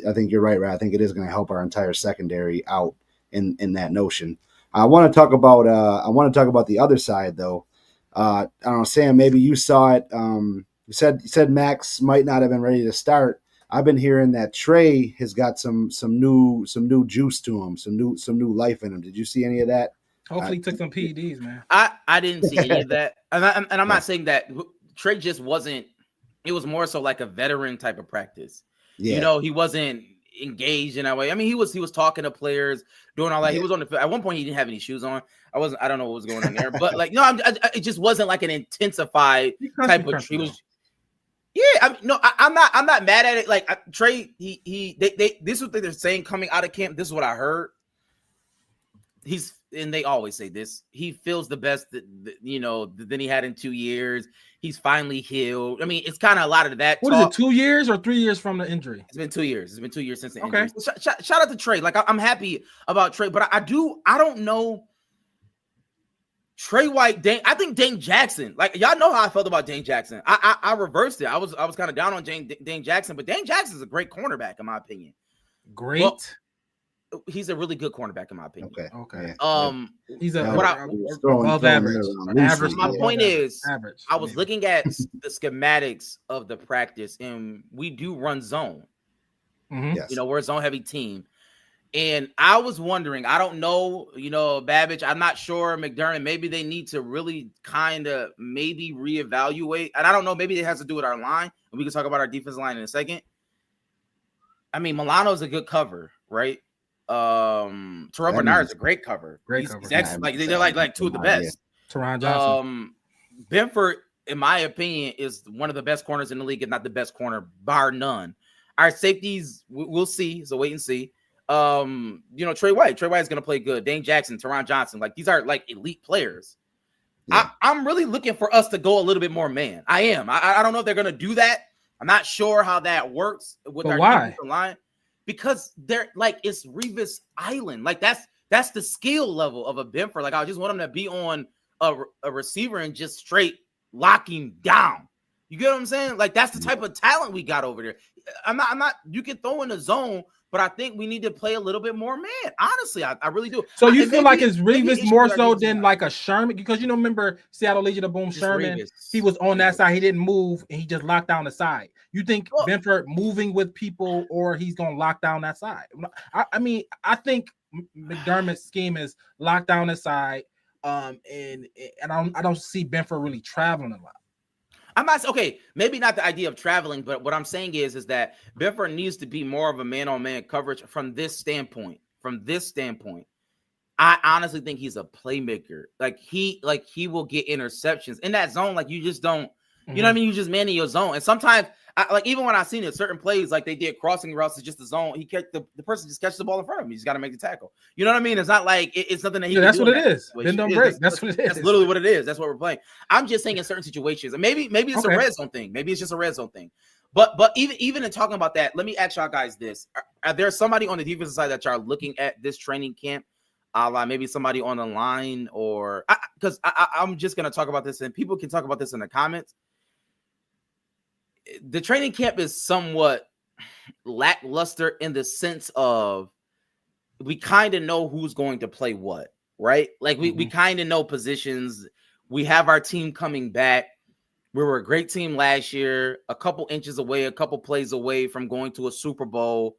G: I think you're right, Ray. I think it is going to help our entire secondary out in that notion. I want to talk about the other side though. I don't know, Sam. Maybe you saw it. You said Max might not have been ready to start. I've been hearing that Trey has got some new juice to him, some new life in him. Did you see any of that?
F: Hopefully, he took some PEDs, man.
E: I didn't see any of that, and I'm not saying that Trey just wasn't. It was more so like a veteran type of practice. Yeah. He wasn't engaged in that way. I mean, he was talking to players, doing all that. Yeah. He was on the field. At one point, he didn't have any shoes on. I don't know what was going on there, but like, no, it just wasn't like an intensified type of. He was. Yeah, I'm not mad at it. Like Trey, this is what they're saying coming out of camp. This is what I heard. And they always say this. He feels the best than he had in 2 years. He's finally healed. I mean, it's kind of a lot of that.
F: What talk. Is it? 2 years or 3 years from the injury?
E: It's been 2 years. It's been 2 years since the injury. So shout out to Trey. Like I'm happy about Trey, but I don't know. Trey White, I think Dane Jackson. Like y'all know how I felt about Dane Jackson. I reversed it. I was kind of down on Dane Jackson, but Dane Jackson is a great cornerback in my opinion.
F: Great.
E: Well, he's a really good cornerback in my opinion.
F: Okay. He's above average.
E: My point is, I was looking at the schematics of the practice, and we do run zone.
F: Mm-hmm.
E: Yes. We're a zone heavy team. And I was wondering, I don't know, Babbage, I'm not sure, McDermott, maybe they need to really kind of maybe reevaluate. And I don't know, maybe it has to do with our line. And we can talk about our defensive line in a second. I mean, Milano's a good cover, right? Terrell Bernard is a great cover. He's excellent. They're like two of the best.
F: Teron Johnson.
E: Benford, in my opinion, is one of the best corners in the league, if not the best corner, bar none. Our safeties, we'll see. So wait and see. Trey White is going to play good. Dane Jackson, Teron Johnson, like these are like elite players. Yeah. I'm really looking for us to go a little bit more man. I am. I don't know if they're going to do that. I'm not sure how that works with our defensive line because they're like it's Revis Island. Like that's the skill level of a Benford. Like I just want him to be on a receiver and just straight lock him down. You get what I'm saying? Like that's the type of talent we got over there. I'm not. You can throw in the zone. But I think we need to play a little bit more man. Honestly, I really do.
F: So you feel like it's Revis more so than like a Sherman? Because remember Seattle Legion of Boom Sherman, Revis. He was on that side. He didn't move, and he just locked down the side. You think Benford moving with people, or he's going to lock down that side? I mean, I think McDermott's scheme is lock down the side, and I don't see Benford really traveling a lot.
E: I'm not okay. Maybe not the idea of traveling, but what I'm saying is that Benford needs to be more of a man-on-man coverage from this standpoint. I honestly think he's a playmaker. Like he will get interceptions in that zone. Like you just don't. You know what I mean? You just man in your zone. And sometimes, even when I've seen it, certain plays, like they did crossing routes, it's just the zone. He catch the person just catches the ball in front of him. He's got to make the tackle. You know what I mean? It's not like it's nothing that he.
F: That's what it is. Bend don't break. That's what it is.
E: That's literally what it is. That's what we're playing. I'm just saying in certain situations, and maybe it's a red zone thing. Maybe it's just a red zone thing. But even in talking about that, let me ask y'all guys this: Are there somebody on the defensive side that y'all looking at this training camp? Maybe somebody on the line, or because I'm just gonna talk about this, and people can talk about this in the comments. The training camp is somewhat lackluster in the sense of we kind of know who's going to play what, right? Like we kind of know positions. We have our team coming back. We were a great team last year, a couple inches away, a couple plays away from going to a Super Bowl.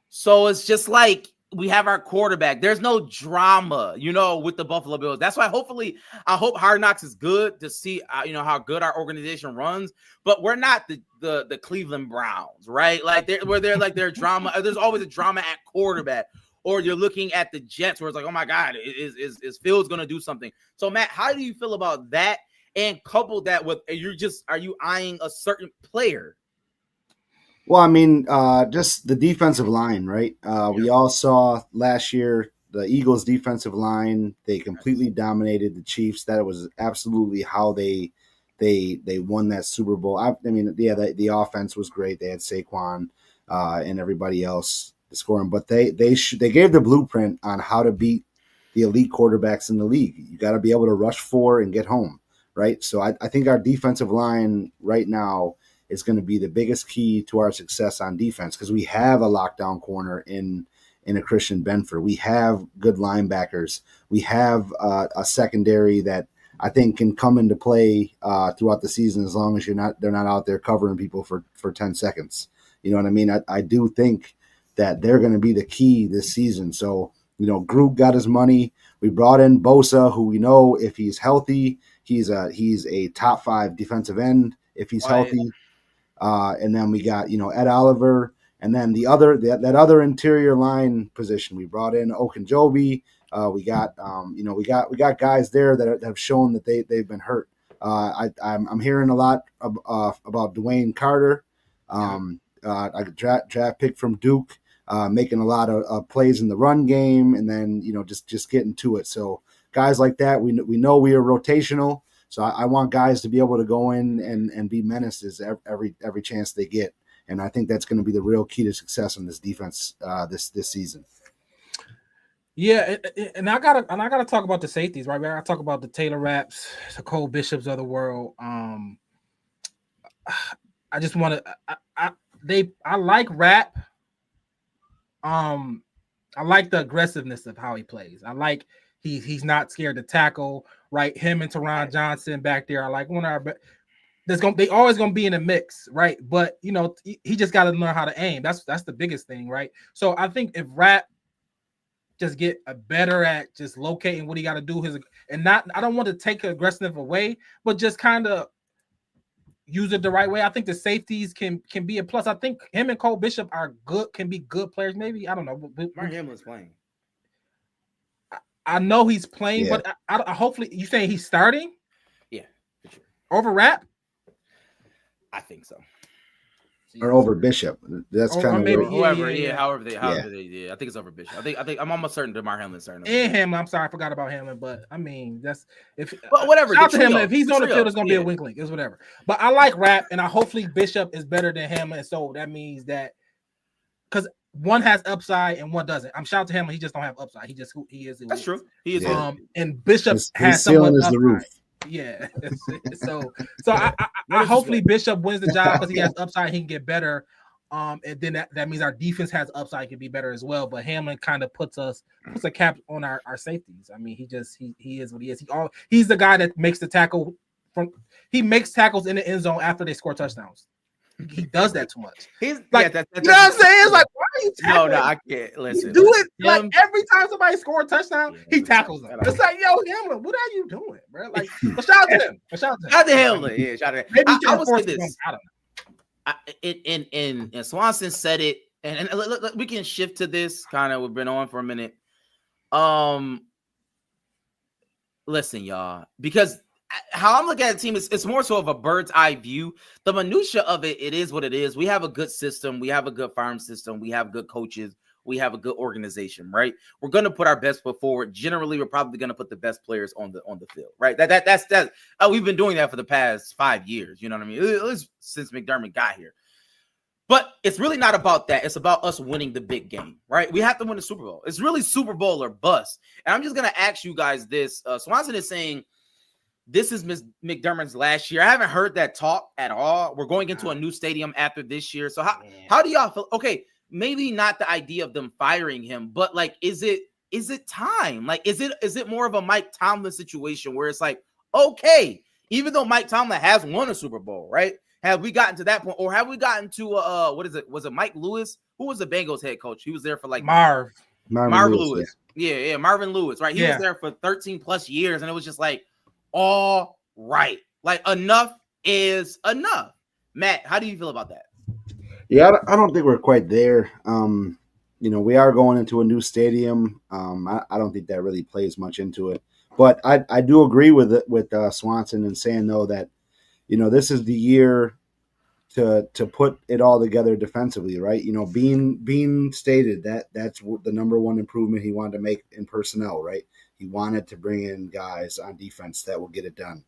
E: So it's just like we have our quarterback. There's no drama, with the Buffalo Bills. That's why I hope Hard Knocks is good to see, how good our organization runs. But we're not the Cleveland Browns, right? Like they're drama. There's always a drama at quarterback. Or you're looking at the Jets where it's like, oh my God, is Fields going to do something? So Matt, how do you feel about that? And couple that with, are you eyeing a certain player?
G: Well, I mean, just the defensive line, right? We all saw last year the Eagles' defensive line. They completely dominated the Chiefs. That was absolutely how they they won that Super Bowl. I mean, yeah, the offense was great. They had Saquon and everybody else scoring, but they gave the blueprint on how to beat the elite quarterbacks in the league. You got to be able to rush for and get home, right? So I think our defensive line right now is going to be the biggest key to our success on defense, because we have a lockdown corner in a Christian Benford. We have good linebackers. We have a secondary that I think can come into play throughout the season, as long as they're not out there covering people for 10 seconds. You know what I mean? I do think that they're going to be the key this season. So, Group got his money. We brought in Bosa, who we know if he's healthy, he's a top 5 defensive end if he's healthy. And then we got, Ed Oliver, and then that other interior line position. We brought in Okunjobi. We got guys there that have shown that they've been hurt. I'm hearing a lot about Dwayne Carter, a draft pick from Duke, making a lot of plays in the run game, and then just getting to it. So guys like that, we know we are rotational. So I want guys to be able to go in and be menaces every chance they get, and I think that's going to be the real key to success in this defense this season.
F: Yeah, and I gotta talk about the safeties, right? I gotta talk about the Taylor Rapps, the Cole Bishops of the world. I just want to. I like Rapp. I like the aggressiveness of how he plays. I like he's not scared to tackle. Right, him and Teron Johnson back there. I like one of our. They always gonna be in a mix, right? But he just got to learn how to aim. That's the biggest thing, right? So I think if Rapp just get better at just locating what he got to do, I don't want to take aggressive away, but just kind of use it the right way. I think the safeties can be a plus. I think him and Cole Bishop can be good players. Maybe, I don't know.
E: Mark Hamlin's playing.
F: I know he's playing,
G: Yeah.
F: but I hopefully you saying he's starting?
E: Yeah, for sure.
F: Over Rapp?
E: I think so.
G: Or over Bishop. That's kind of
F: maybe
E: however they I think it's over Bishop. I think I'm almost certain DeMar Hamlin's starting.
F: And Hamlin, I'm sorry, I forgot about Hamlin, but I mean that's
E: but whatever.
F: Shout out to Hamlin. If he's on the field, it's gonna be a wink link. It's whatever. But I like Rapp, and I hopefully Bishop is better than Hamlin. So that means that because one has upside and one doesn't. I'm shout out to Hamlin. He just don't have upside. He is.
E: That's true. He is.
F: And Bishop has
G: ceiling is the roof.
F: Yeah. so I hopefully Bishop wins the job because he has upside. He can get better. And then that means our defense has upside, can be better as well. But Hamlin kind of puts a cap on our safeties. I mean, he is what he is. He's the guy that makes the tackle he makes tackles in the end zone after they score touchdowns. He does that too much. He's like, you know what I'm saying? It's like, why are you tackling?
E: No, I can't listen.
F: You do it like every time somebody scores a touchdown, he tackles them. It's like, yo, Hamlin, what are you doing, bro? Like, shout out to him. Shout out to Hamlin.
E: Yeah, shout out to him.
F: Maybe
E: I would say this. And Swanson said it, and look, we can shift to this. Kind of, we've been on for a minute. Listen, y'all, because how I'm looking at the team is it's more so of a bird's eye view. The minutia of it is what it is. We have a good system. We have a good farm system. We have good coaches. We have a good organization, right? We're going to put our best foot forward. Generally, we're probably going to put the best players on the field, right? That's we've been doing that for the past 5 years. You know what I mean? At least since McDermott got here. But it's really not about that. It's about us winning the big game, right? We have to win the Super Bowl. It's really Super Bowl or bust. And I'm just going to ask you guys this. Swanson is saying this is McDermott's last year. I haven't heard that talk at all. We're going into a new stadium after this year. So how do y'all feel? Okay, maybe not the idea of them firing him, but like, is it time? Like, is it more of a Mike Tomlin situation where it's like, okay, even though Mike Tomlin has won a Super Bowl, right? Have we gotten to that point, or have we gotten to what is it? Was it Mike Lewis? Who was the Bengals head coach? He was there for like
F: Marvin
G: Lewis.
F: Yeah,
E: Marvin Lewis, right? He was there for 13 plus years, and it was just like, all right, like enough is enough. Matt, how do you feel about that?
G: Yeah, I don't think we're quite there. We are going into a new stadium. I don't think that really plays much into it, but I do agree with Swanson and saying though that this is the year to put it all together defensively, right? Being stated that's the number one improvement he wanted to make in personnel, right? He wanted to bring in guys on defense that will get it done.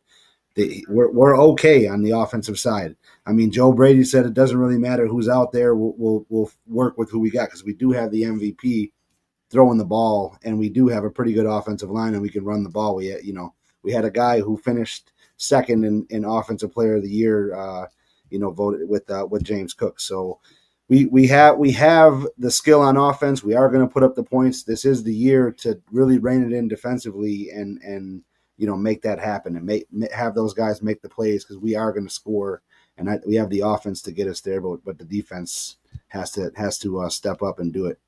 G: we're okay on the offensive side. I mean, Joe Brady said it doesn't really matter who's out there. We'll work with who we got because we do have the MVP throwing the ball, and we do have a pretty good offensive line, and we can run the ball. We had a guy who finished second in Offensive Player of the Year, voted with James Cook. So we have the skill on offense. We are going to put up the points. This is the year to really rein it in defensively and make that happen and have those guys make the plays because we are going to score, and we have the offense to get us there, but the defense has to step up and do it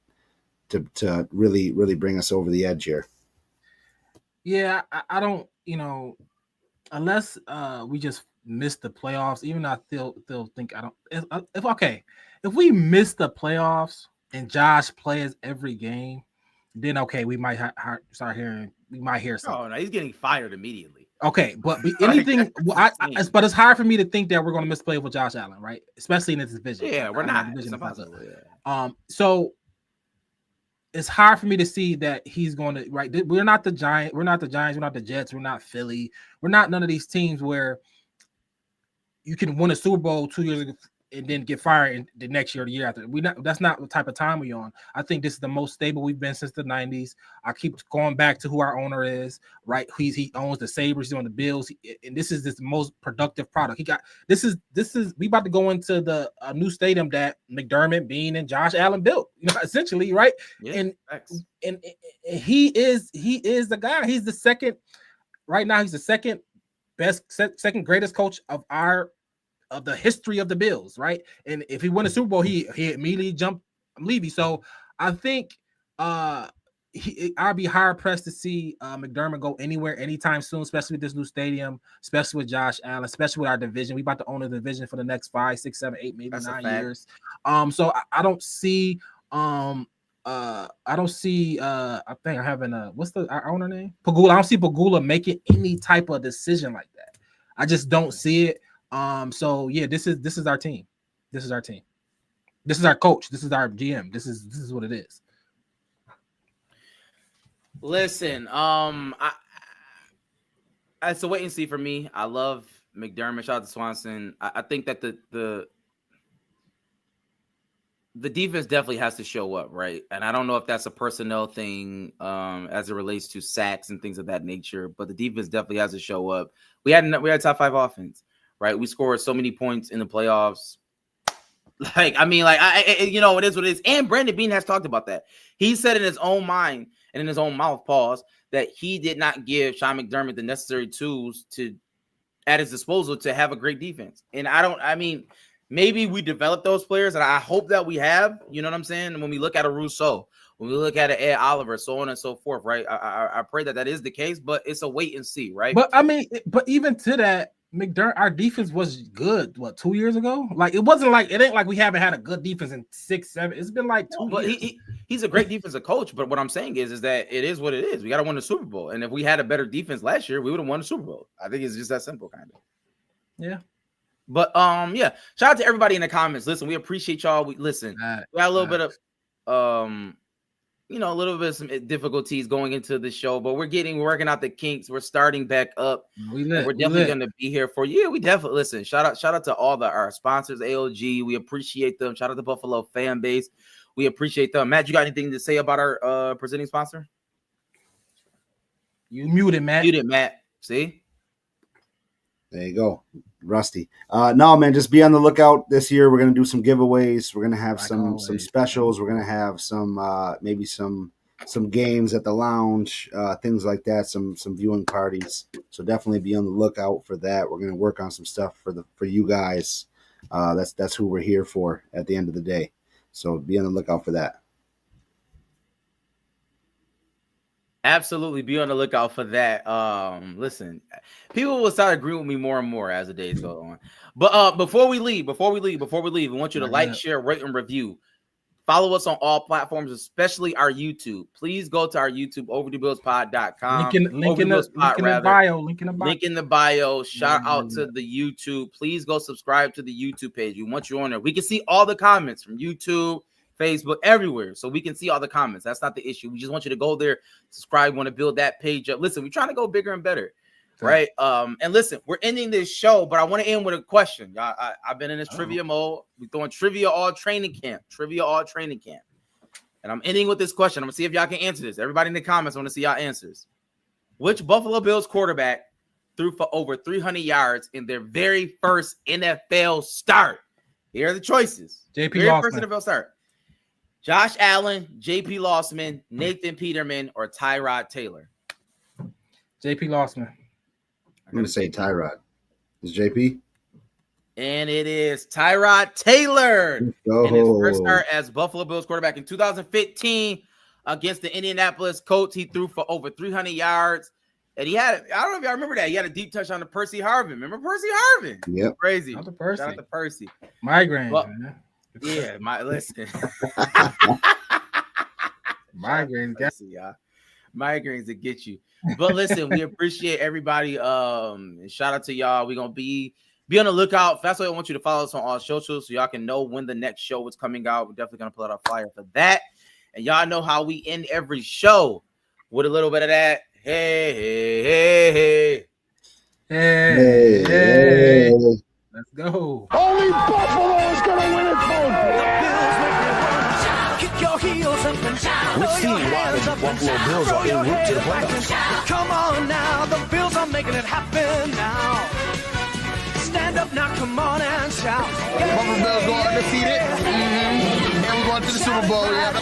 G: to really, really bring us over the edge here.
F: Yeah, I don't, unless we just miss the playoffs, even I still think I don't. If we miss the playoffs and Josh plays every game, then okay, we might start hearing. We might hear something.
E: Oh no, he's getting fired immediately.
F: Okay, but anything. But it's hard for me to think that we're going to misplay with Josh Allen, right? Especially in this division.
E: Yeah, we're not.
F: So it's hard for me to see that he's going to right. We're not the Giants. We're not the Giants. We're not the Jets. We're not Philly. We're not none of these teams where you can win a Super Bowl 2 years ago and then get fired in the next year or the year after. That's not the type of time we're on. I think this is the most stable we've been since the 90s. I keep going back to who our owner is, right? He owns the Sabres, he's on the Bills, and this is the most productive product. This is we about to go into the new stadium that McDermott, Bean, and Josh Allen built, essentially, right?
E: Yeah,
F: and he is the guy. He's the second right now. He's the second greatest coach of the history of the Bills, right? And if he won a Super Bowl, he immediately jumped Levy. So I think I'd be hard pressed to see McDermott go anywhere anytime soon, especially with this new stadium, especially with Josh Allen, especially with our division. We about to own the division for the next 5, 6, 7, 8, maybe
E: That's
F: 9 years. So I don't see I think I have what's our owner name? Pagula. I don't see Pagula making any type of decision like that. I just don't see it. So yeah, this is our team. This is our team. This is our coach. This is our GM. This is what it is.
E: Listen, it's a wait and see for me. I love McDermott. Shout out to Swanson. I think that the defense definitely has to show up, right? And I don't know if that's a personnel thing as it relates to sacks and things of that nature, but the defense definitely has to show up. We had top 5 offense. Right, we scored so many points in the playoffs. It is what it is. And Brandon Beane has talked about that. He said in his own mind and in his own mouth, that he did not give Sean McDermott the necessary tools at his disposal to have a great defense. And maybe we developed those players, and I hope that we have. You know what I'm saying? When we look at a Rousseau, when we look at an Ed Oliver, so on and so forth, right? I pray that is the case, but it's a wait and see, right?
F: But even to that, McDermott, our defense was good. 2 years ago? Like it ain't like we haven't had a good defense in 6, 7. It's been like 2 years.
E: He's a great defensive coach, but what I'm saying is that it is what it is. We got to win the Super Bowl, and if we had a better defense last year, we would have won the Super Bowl. I think it's just that simple, kind of.
F: Yeah.
E: But yeah. Shout out to everybody in the comments. Listen, we appreciate y'all. We got a little bit of a little bit of some difficulties going into the show, but we're working out the kinks. We're starting back up. We're definitely going to be here for you. Yeah, we definitely listen. Shout out to all our sponsors, AOG. We appreciate them. Shout out to Buffalo fan base. We appreciate them. Matt, you got anything to say about our presenting sponsor?
F: You muted, Matt.
E: See?
G: There you go. Rusty. No, man, just be on the lookout this year. We're going to do some giveaways. We're going to have some specials. We're going to have some maybe some games at the lounge, things like that, some viewing parties. So definitely be on the lookout for that. We're going to work on some stuff for you guys. That's who we're here for at the end of the day. So be on the lookout for that.
E: Absolutely, be on the lookout for that. Listen, people will start agreeing with me more and more as the days go on. But before we leave, I want you to like, share, rate, and review. Follow us on all platforms, especially our YouTube. Please go to our YouTube, OverdueBillsPod.com.
F: Link in the bio.
E: Shout out to the YouTube. Please go subscribe to the YouTube page. We want you on there. We can see all the comments from YouTube, Facebook, everywhere. So we can see all the comments. That's not the issue. We just want you to go there, subscribe, want to build that page up. Listen, we're trying to go bigger and better. right? And listen, we're ending this show, but I want to end with a question. I've been in this trivia mode. We're throwing trivia all training camp. And I'm ending with this question. I'm gonna see if y'all can answer this. Everybody in the comments, I want to see y'all answers. Which Buffalo Bills quarterback threw for over 300 yards in their very first NFL start? Here are the choices.
F: JP Lossman.
E: First NFL start. Josh Allen, JP Lossman, Nathan Peterman, or Tyrod Taylor?
F: JP Lossman.
G: I'm going to say Tyrod. Is JP?
E: And it is Tyrod Taylor. In his first start as Buffalo Bills quarterback in 2015 against the Indianapolis Colts. He threw for over 300 yards. And he had, I don't know if y'all remember that. He had a deep touch on the Percy Harvin. Remember Percy Harvin?
G: Yep.
E: Crazy.
F: Shout out
E: to Percy.
F: Migraine.
E: Well, yeah, listen.
F: Migraines.
E: Migraines that get you. But listen, we appreciate everybody. And shout out to y'all. We're gonna be on the lookout. That's why I want you to follow us on all socials so y'all can know when the next show is coming out. We're definitely gonna put out a flyer for that. And y'all know how we end every show with a little bit of that. Hey.
F: Let's go.
A: Only Buffalo is going to win it, folks.
B: Kick your heels up and down.
C: We've seen why the Buffalo Bills are en route to the playoffs.
B: Come on now, the Bills are making it happen now. Stand up now, come on and shout.
D: Buffalo Bills go undefeated. And we're going to the Super Bowl. Yeah.